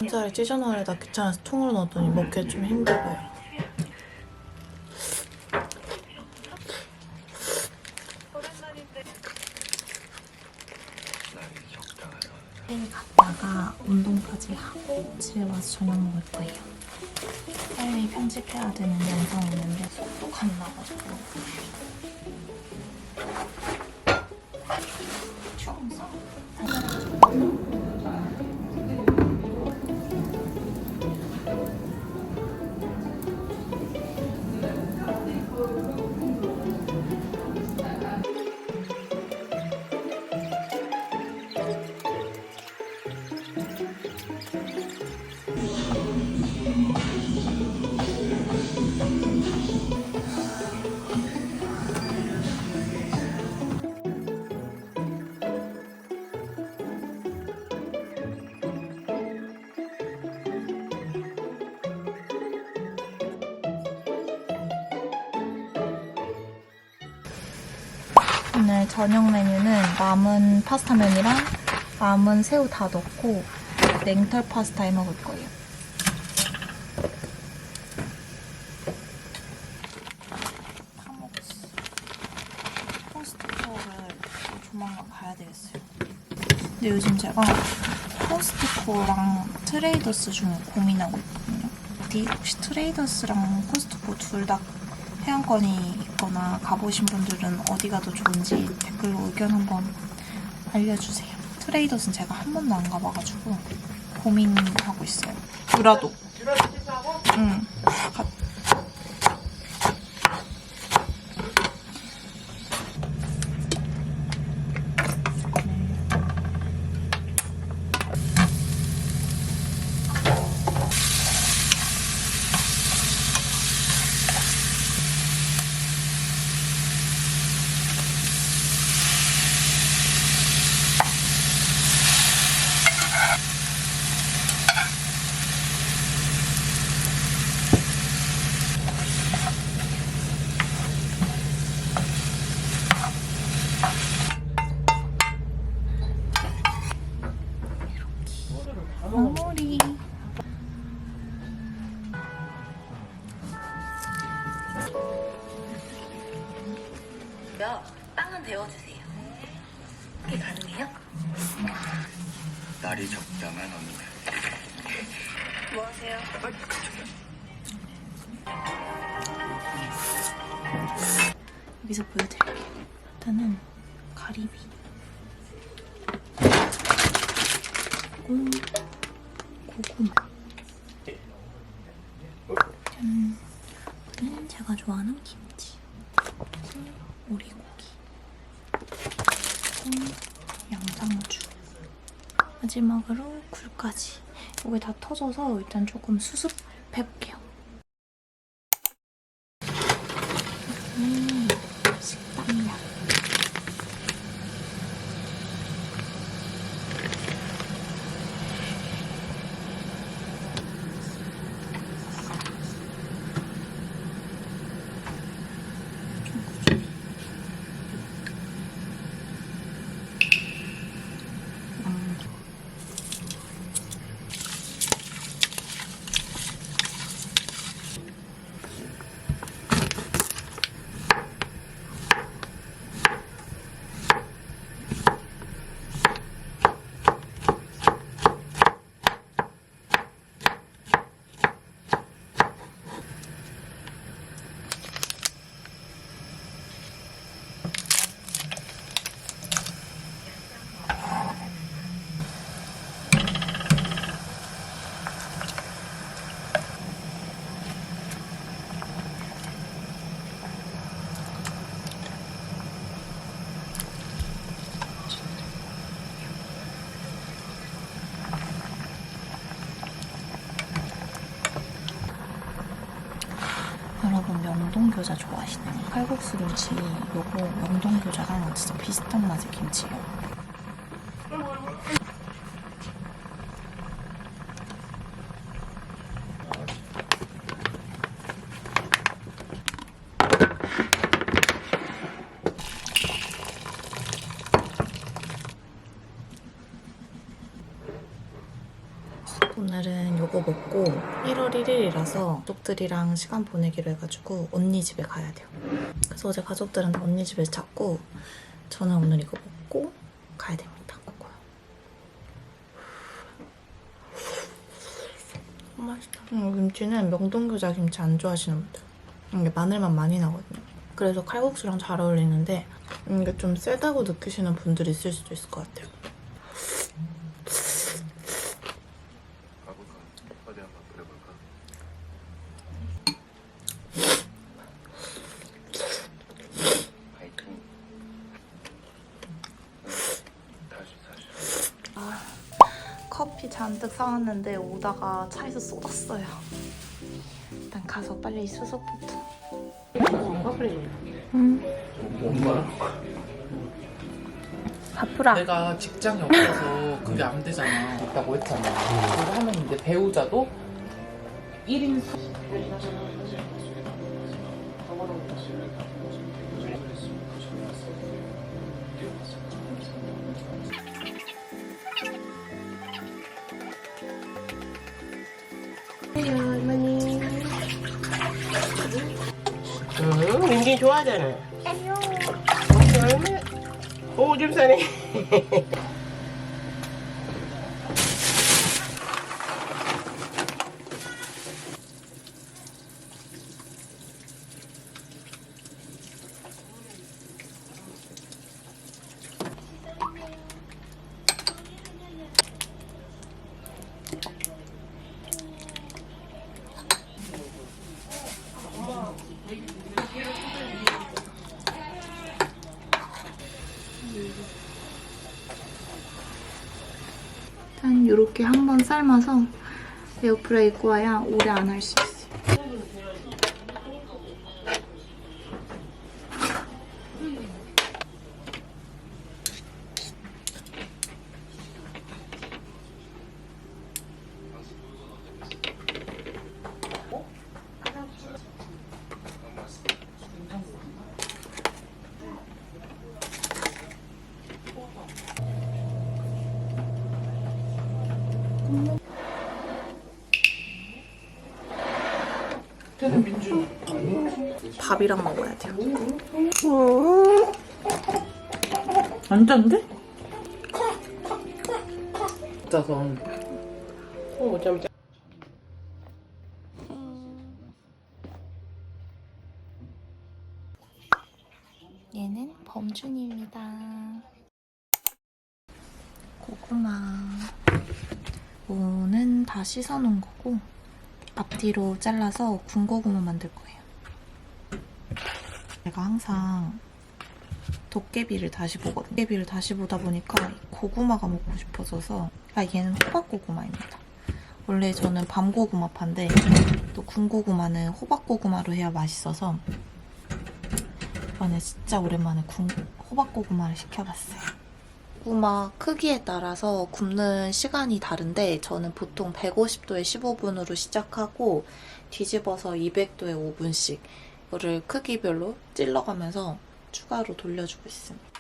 흰자를 찢어넣으려다 귀찮아서 통으로 넣었더니 먹기가 좀 힘들어요. 내일 갔다가 운동까지 하고 집에 와서 저녁 먹을 거예요. 빨리 편집해야 되는 영상 오는데 속도가 안 나가지고 추워서 오늘 저녁 메뉴는 남은 파스타면이랑 남은 새우 다 넣고 냉털 파스타 해 먹을 거예요. 다 먹었어. 코스트코를 조만간 가야 되겠어요. 근데 요즘 제가 코스트코랑 트레이더스 중에 고민하고 있거든요. 혹시 트레이더스랑 코스트코 둘 다 회원권이 있거나 가보신 분들은 어디가 더 좋은지 댓글로 의견 한번 알려주세요. 트레이더스는 제가 한 번도 안 가봐가지고 고민하고 있어요. 듀라도. 응. 머리. 빵은 데워주세요. 그게 가능해요? 날이 적당한 언니. 뭐 하세요? 여기서 보여드릴게요. 일단은 가리비. 고구마. 짠. 이거는 제가 좋아하는 김치. 오리고기. 양상추. 마지막으로 굴까지. 이게 다 터져서 일단 조금 수습해볼게요. 식당량. 명동교자 좋아하시나요? 칼국수 김치 요거 명동교자랑 진짜 비슷한 맛의 김치예요. 오늘은 요거 먹고 1월 1일이라서 가족들이랑 시간 보내기로 해가지고 언니 집에 가야 돼요. 그래서 어제 가족들은 다 언니 집에서 잤고 저는 오늘 이거 먹고 가야 됩니다. 맛있다. 김치는 명동교자 김치 안 좋아하시는 분들 이게 마늘만 많이 나거든요. 그래서 칼국수랑 잘 어울리는데 이게 좀 세다고 느끼시는 분들이 있을 수도 있을 것 같아요. 어디 한번 그려볼까? 파이팅. 다시. 커피 잔뜩 사왔는데 오다가 차에서 쏟았어요. 일단 가서 빨리 수속부터. 바쁘라. 내가 직장이 없어서 그게 안 되잖아. 있다고 했잖아. 그거 하면 이제 배우자도 1인 할머니. 응, 민기 좋아하잖아. 안녕. 얼마나 오줌 싸네. 일단 이렇게 한번 삶아서 에어프라이기 구워야 오래 안 할 수 있어요. 밥이랑 먹어야 돼요. 안 짠데? 짜서 좀 얘는 범준입니다. 고구마. 이거는 다 씻어놓은 거고 앞뒤로 잘라서 군고구마 만들 거예요. 제가 항상 도깨비를 다시 보거든요. 도깨비를 다시 보다 보니까 고구마가 먹고 싶어져서 얘는 호박고구마입니다. 원래 저는 밤고구마파인데 또 군고구마는 호박고구마로 해야 맛있어서 이번에 진짜 오랜만에 호박고구마를 시켜봤어요. 고구마 크기에 따라서 굽는 시간이 다른데 저는 보통 150도에 15분으로 시작하고 뒤집어서 200도에 5분씩 이거를 크기별로 찔러가면서 추가로 돌려주고 있습니다.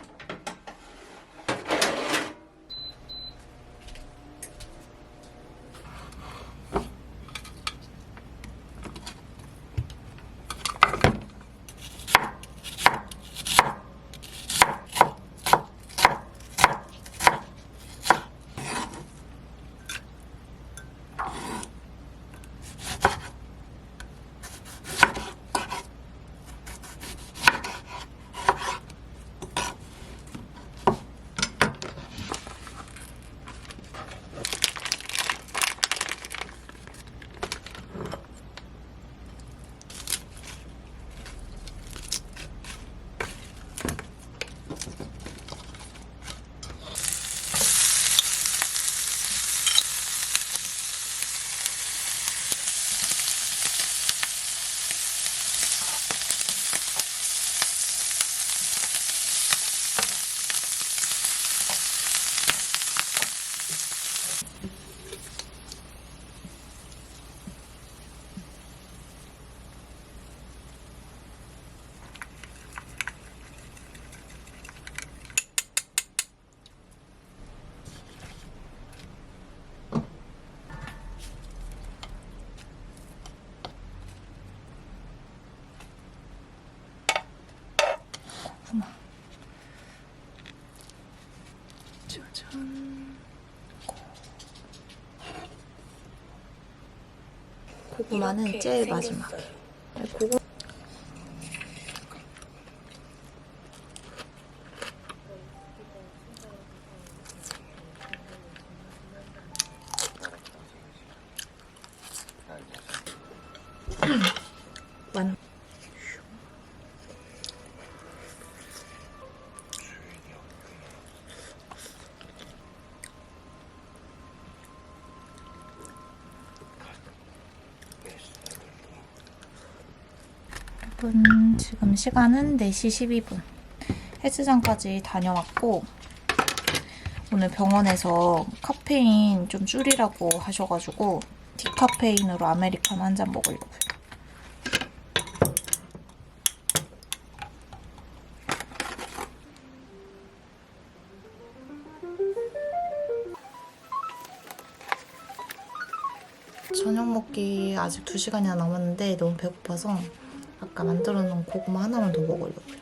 고구마는 제일 마지막에. 고구 완. 여러분, 지금 시간은 4시 12분. 헬스장까지 다녀왔고 오늘 병원에서 카페인 좀 줄이라고 하셔가지고 디카페인으로 아메리카노 한 잔 먹으려고요. 저녁 먹기 아직 2시간이나 남았는데 너무 배고파서 아까 만들어 놓은 고구마 하나만 더 먹으려고요.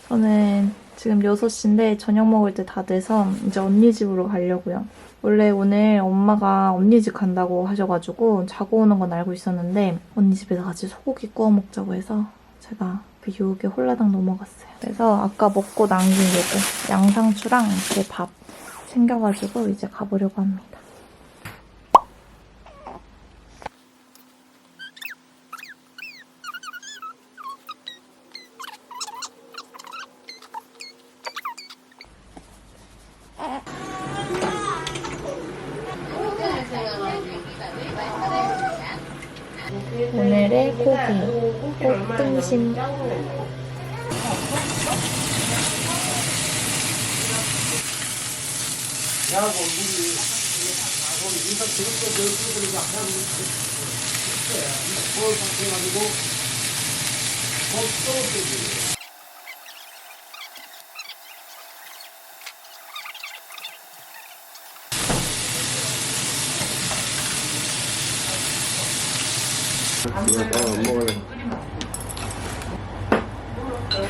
저는 지금 6시인데 저녁 먹을 때 다 돼서 이제 언니 집으로 가려고요. 원래 오늘 엄마가 언니 집 간다고 하셔가지고 자고 오는 건 알고 있었는데 언니 집에서 같이 소고기 구워 먹자고 해서 제가 그 유혹에 홀라당 넘어갔어요. 그래서 아까 먹고 남긴 요거 양상추랑 제 밥 챙겨가지고 이제 가보려고 합니다. 오늘의 고기, 꽃등심.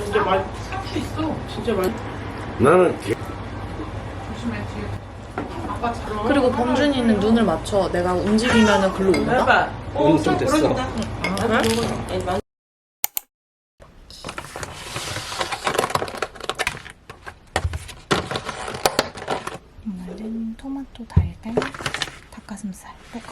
진짜 맛있어. 진짜 맛있어. 나는 그리고 범준이는 눈을 맞춰. 내가 움직이면 글로 온다? 좀 됐어. 오늘은 토마토 달걀, 닭가슴살 볶음.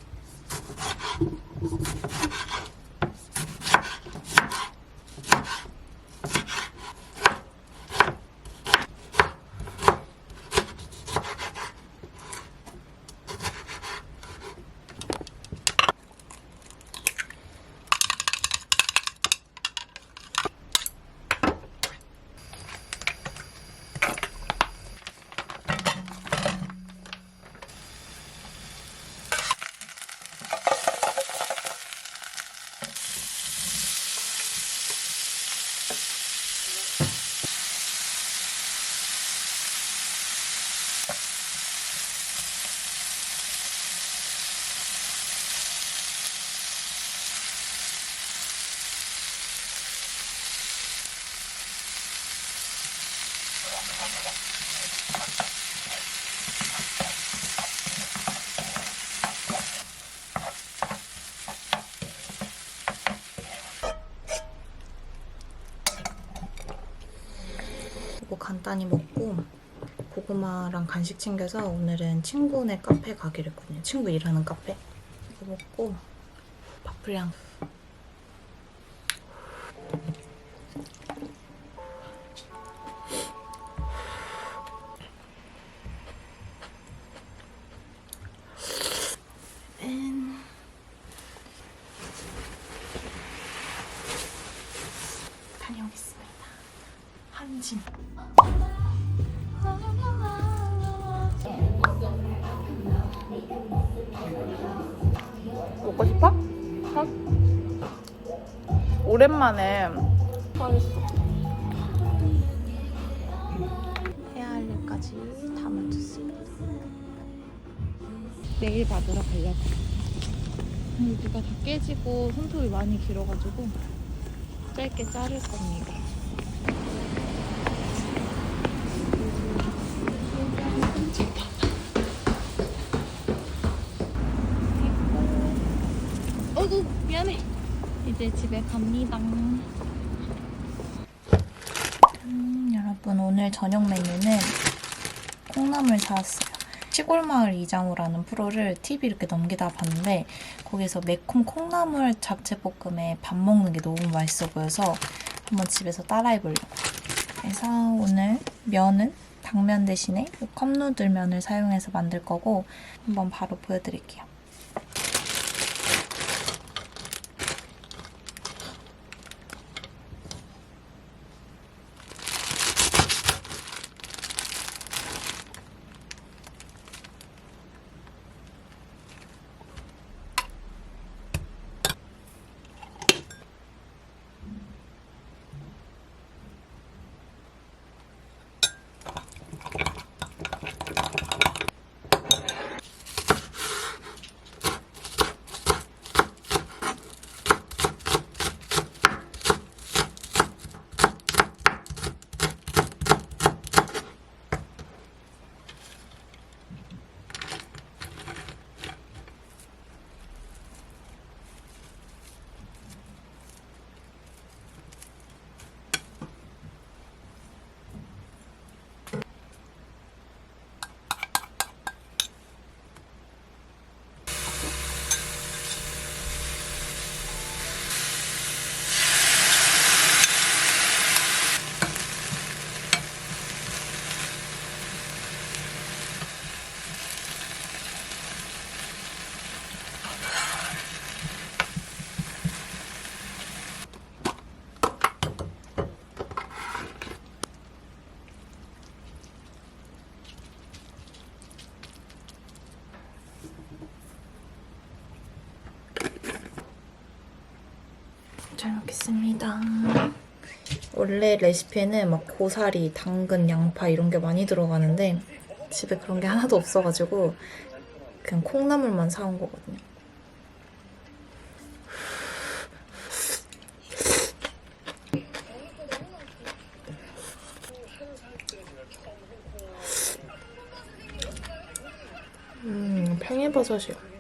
이거 간단히 먹고 고구마랑 간식 챙겨서 오늘은 친구네 카페 가기로 했거든요. 친구 일하는 카페. 이거 먹고 밥풀량. 다녀오겠습니다. 한진. 먹고 싶어? 오랜만에 망했어. 해야 할 일까지 다 마쳤습니다. 내일 받으러 가려고. 여기가 다 깨지고 손톱이 많이 길어가지고 짧게 자를 겁니다. 어구 미안해. 이제 집에 갑니다. 여러분 오늘 저녁 메뉴는 콩나물 사왔어요. 시골마을 이장우라는 프로를 TV 이렇게 넘기다 봤는데 거기서 매콤 콩나물 잡채볶음에 밥 먹는 게 너무 맛있어 보여서 한번 집에서 따라해보려고. 그래서 오늘 면은 당면 대신에 컵누들면을 사용해서 만들 거고 한번 바로 보여드릴게요. 잘 먹겠습니다. 원래 레시피에는 막 고사리, 당근, 양파 이런 게 많이 들어가는데 집에 그런 게 하나도 없어가지고 그냥 콩나물만 사온 거거든요. 팽이버섯이요.